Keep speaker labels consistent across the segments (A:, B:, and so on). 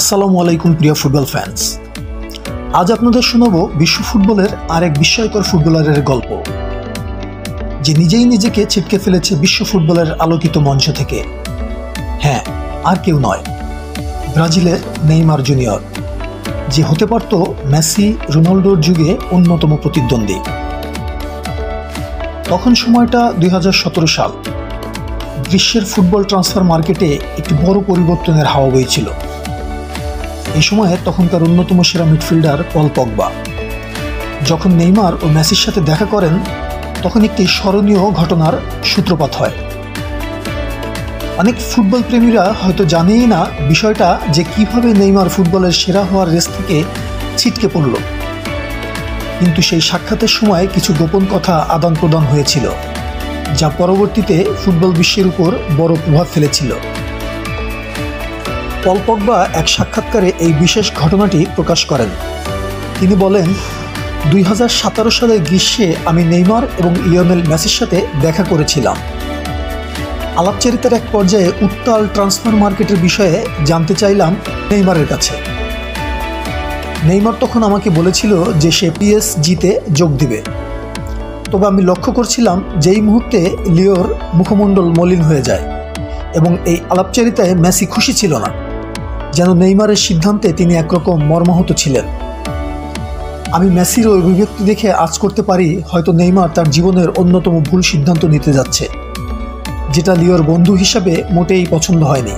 A: আসসালামু আলাইকুম প্রিয় ফুটবল ফ্যান্স। আজ আপনাদের শোনাবো বিশ্ব ফুটবলের আরেক বিস্ময়কর ফুটবলারের গল্প, যে নিজেই নিজেকে ছিটকে ফেলেছে বিশ্ব ফুটবলের আলোকিত মঞ্চ থেকে। হ্যাঁ, আর কেউ নয়, ব্রাজিলের নেইমার জুনিয়র, যে হতে পারত মেসি রোনাল্ডোর যুগে অন্যতম প্রতিদ্বন্দ্বী। তখন সময়টা 2017 সাল। বিশ্বের ফুটবল ট্রান্সফার মার্কেটে একটি বড় পরিবর্তনের হাওয়া বইছিল। এই সময়ে তখনকার অন্যতম সেরা মিডফিল্ডার পল পগবা যখন নেইমার ও মেসির সাথে দেখা করেন, তখন একটি স্মরণীয় ঘটনার সূত্রপাত হয়। অনেক ফুটবল প্রেমীরা হয়তো জানেই না বিষয়টা, যে কিভাবে নেইমার ফুটবলের সেরা হওয়ার রেস থেকে ছিটকে পড়ল। কিন্তু সেই সাক্ষাতের সময় কিছু গোপন কথা আদান প্রদান হয়েছিল, যা পরবর্তীতে ফুটবল বিশ্বের উপর বড় প্রভাব ফেলেছিল। পল পগবা এক সাক্ষাৎকারে এই বিশেষ ঘটনাটি প্রকাশ করেন। তিনি বলেন, 2017 সালের গ্রীষ্মে আমি নেইমার এবং লিওনেল মেসির সাথে দেখা করেছিলাম। আলাপচারিতার এক পর্যায়ে উত্তাল ট্রান্সফার মার্কেটের বিষয়ে জানতে চাইলাম নেইমারের কাছে। নেইমার তখন আমাকে বলেছিল যে সে পিএসজিতে যোগ দিবে। তবে আমি লক্ষ্য করছিলাম যেই মুহূর্তে লিওর মুখমণ্ডল মলিন হয়ে যায়, এবং এই আলাপচারিতায় মেসি খুশি ছিল না, যেন নেইমারের সিদ্ধান্তে তিনি একরকম মর্মাহত ছিলেন। আমি মেসির ওই অভিব্যক্তি দেখে আঁচ করতে পারি হয়তো নেইমার তার জীবনের অন্যতম ভুল সিদ্ধান্ত নিতে যাচ্ছে, যেটা লিওর বন্ধু হিসাবে মোটেই পছন্দ হয়নি।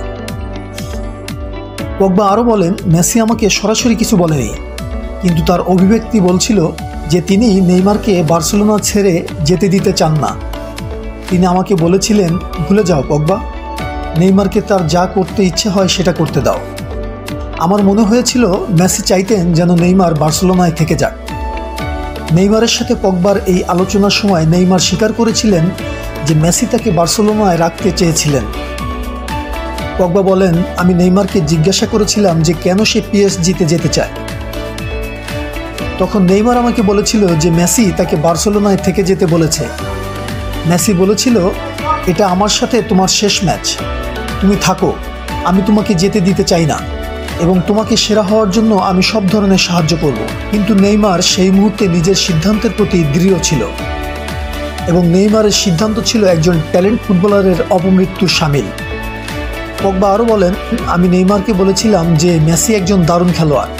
A: পগবা আরও বলেন, মেসি আমাকে সরাসরি কিছু বলেনি, কিন্তু তার অভিব্যক্তি বলছিল যে তিনি নেইমারকে বার্সেলোনা ছেড়ে যেতে দিতে চান না। তিনি আমাকে বলেছিলেন, ভুলে যাও পগবা, নেইমারকে তার যা করতে ইচ্ছে হয় সেটা করতে দাও। আমার মনে হয়েছিল মেসি চাইতেন যেন নেইমার বার্সেলোনায় থেকে যাক। নেইমারের সাথে পগবার এই আলোচনার সময় নেইমার স্বীকার করেছিলেন যে মেসি তাকে বার্সেলোনায় রাখতে চেয়েছিলেন। পগবা বলেন, আমি নেইমারকে জিজ্ঞাসা করেছিলাম যে কেন সে পিএসজিতে যেতে চায়। তখন নেইমার আমাকে বলেছিল যে মেসি তাকে বার্সেলোনায় থেকে যেতে বলেছে। মেসি বলেছিল, এটা আমার সাথে তোমার শেষ ম্যাচ, তুমি থাকো, আমি তোমাকে যেতে দিতে চাই না, এবং তোমাকে সেরা হওয়ার জন্য আমি সব ধরনের সাহায্য করব। কিন্তু নেইমার সেই মুহূর্তে নিজের সিদ্ধান্তের প্রতি দৃঢ় ছিল, এবং নেইমারের সিদ্ধান্ত ছিল একজন ট্যালেন্ট ফুটবলারের অপমৃত্যুর শামিল। পগবা আরও বলেন, আমি নেইমারকে বলেছিলাম যে মেসি একজন দারুণ খেলোয়াড়,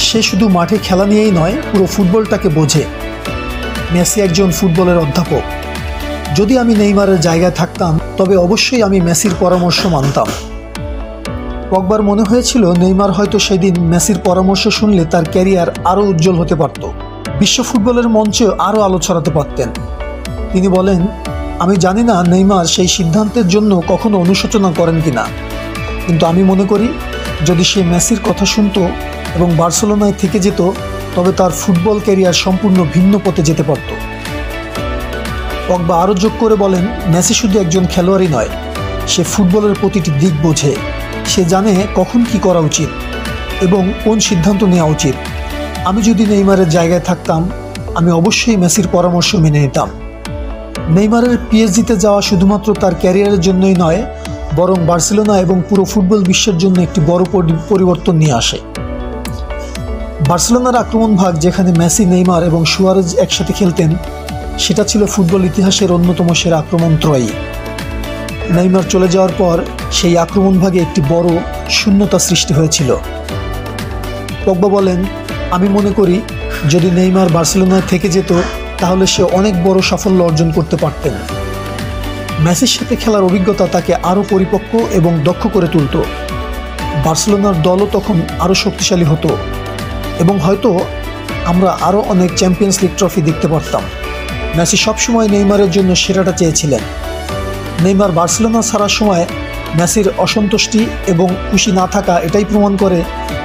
A: সে শুধু মাঠে খেলা নিয়েই নয়, পুরো ফুটবলটাকে বোঝে। মেসি একজন ফুটবলের অধ্যাপক। যদি আমি নেইমারের জায়গায় থাকতাম তবে অবশ্যই আমি মেসির পরামর্শ মানতাম। পগবার মনে হয়েছিল নেইমার হয়তো সেদিন মেসির পরামর্শ শুনলে তার ক্যারিয়ার আরও উজ্জ্বল হতে পারত, বিশ্ব ফুটবলের মঞ্চে আরও আলো ছড়াতে পারতেন। তিনি বলেন, আমি জানি না নেইমার সেই সিদ্ধান্তের জন্য কখনো অনুশোচনা করেন কিনা, কিন্তু আমি মনে করি যদি সে মেসির কথা শুনত এবং বার্সেলোনায় থেকে যেত, তবে তার ফুটবল ক্যারিয়ার সম্পূর্ণ ভিন্ন পথে যেতে পারত। পগবা আরও যোগ করে বলেন, মেসি শুধু একজন খেলোয়াড়ই নয়, সে ফুটবলের প্রতিটি দিক বোঝে। সে জানে কখন কি করা উচিত এবং কোন সিদ্ধান্ত নেওয়া উচিত। আমি যদি নেইমারের জায়গায় থাকতাম, আমি অবশ্যই মেসির পরামর্শ মেনে নিতাম। নেইমারের পিএসজিতে যাওয়া শুধুমাত্র তার ক্যারিয়ারের জন্যই নয়, বরং বার্সেলোনা এবং পুরো ফুটবল বিশ্বের জন্য একটি বড় পরিবর্তন নিয়ে আসে। বার্সেলোনার আক্রমণ ভাগ, যেখানে মেসি, নেইমার এবং সুয়ারেজ একসাথে খেলতেন, সেটা ছিল ফুটবল ইতিহাসের অন্যতম সেরা আক্রমণ ত্রয়ী। নেইমার চলে যাওয়ার পর সেই আক্রমণ ভাগে একটি বড় শূন্যতা সৃষ্টি হয়েছিল। পগবা বলেন, আমি মনে করি যদি নেইমার বার্সেলোনায় থেকে যেত, তাহলে সে অনেক বড় সাফল্য অর্জন করতে পারতেন। মেসির সাথে খেলার অভিজ্ঞতা তাকে আরও পরিপক্ক এবং দক্ষ করে তুলত। বার্সেলোনার দলও তখন আরও শক্তিশালী হতো, এবং হয়তো আমরা আরও অনেক চ্যাম্পিয়ন্স লিগ ট্রফি দেখতে পারতাম। মেসি সবসময় নেইমারের জন্য সেরাটা চেয়েছিলেন। নেইমার বার্সেলোনা ছাড়ার সময় মেসির অসন্তুষ্টি এবং খুশি না থাকা এটাই প্রমাণ করে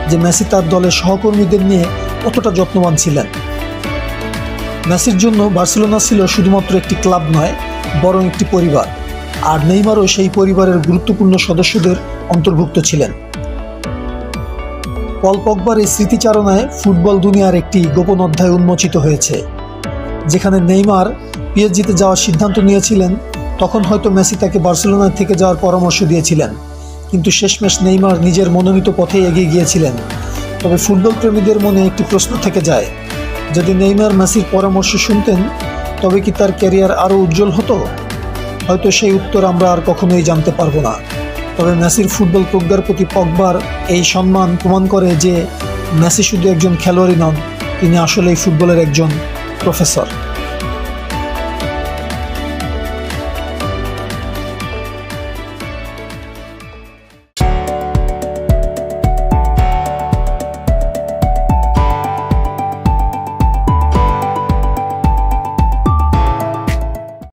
A: যে মেসি তার দলের সহকর্মীদের নিয়ে কতটা যত্নবান ছিলেন। মেসির জন্য বার্সেলোনা ছিল শুধুমাত্র একটি ক্লাব নয়, বরং একটি পরিবার, আর নেইমারও সেই পরিবারের গুরুত্বপূর্ণ সদস্যদের অন্তর্ভুক্ত ছিলেন। পল পগবার এই স্মৃতিচারণায় ফুটবল দুনিয়ার একটি গোপন অধ্যায় উন্মোচিত হয়েছে। যেখানে নেইমার পিএসজিতে যাওয়ার সিদ্ধান্ত নিয়েছিলেন, তখন হয়তো মেসি তাকে বার্সেলোনায় থেকে যাওয়ার পরামর্শ দিয়েছিলেন, কিন্তু শেষমেশ নেইমার নিজের মনোনীত পথে এগিয়ে গিয়েছিলেন। তবে ফুটবল প্রেমীদের মনে একটি প্রশ্ন থেকে যায়, যদি নেইমার মেসির পরামর্শ শুনতেন তবে কি তার ক্যারিয়ার আরও উজ্জ্বল হতো? হয়তো সেই উত্তর আমরা আর কখনোই জানতে পারবো না। তবে মেসির ফুটবল প্রজ্ঞার প্রতি পগবার এই সম্মান প্রমাণ করে যে মেসি শুধু একজন খেলোয়াড়ই নন, তিনি আসলেই ফুটবলের একজন প্রফেসর।